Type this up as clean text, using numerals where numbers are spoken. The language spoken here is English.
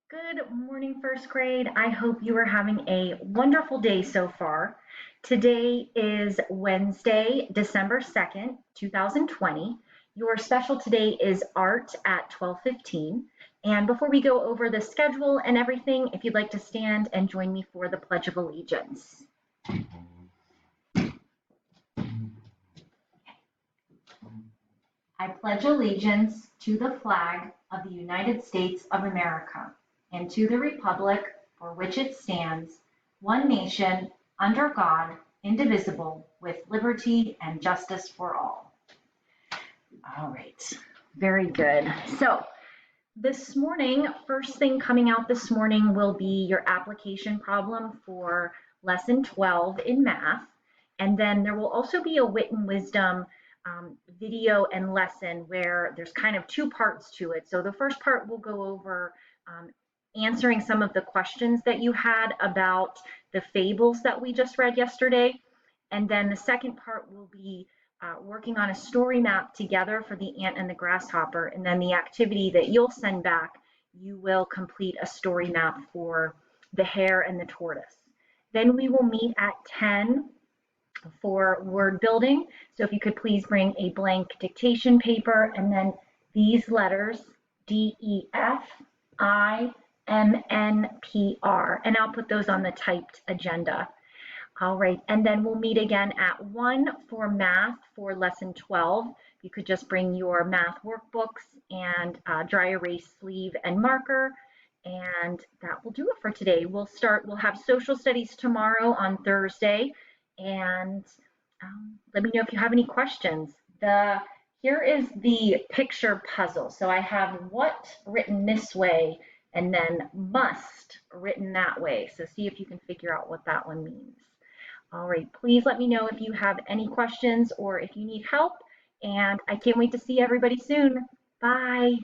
Good morning, first grade. I hope you are having a wonderful day so far. Today is Wednesday, December 2nd, 2020. Your special today is art at 12:15. And before we go over the schedule and everything, if you'd like to stand and join me for the Pledge of Allegiance. I pledge allegiance to the flag of the United States of America and to the republic for which it stands, one nation, under God, indivisible, with liberty and justice for all. All right, very good. So this morning, first thing coming out this morning will be your application problem for lesson 12 in math. And then there will also be a wit and wisdom video and lesson where there's kind of two parts to it. So the first part will go over answering some of the questions that you had about the fables that we just read yesterday. And then the second part will be working on a story map together for the ant and the grasshopper. And then the activity that you'll send back, you will complete a story map for the hare and the tortoise. Then we will meet at 10 for word building. So if you could please bring a blank dictation paper and then these letters, DEFIMNPR, and I'll put those on the typed agenda. All right, and then we'll meet again at 1 for math for lesson 12. You could just bring your math workbooks and dry erase sleeve and marker, and that will do it for today. We'll have social studies tomorrow on Thursday, and let me know if you have any questions. Here is the picture puzzle. So I have what written this way and then must written that way. So see if you can figure out what that one means. All right, please let me know if you have any questions or if you need help, and I can't wait to see everybody soon. Bye.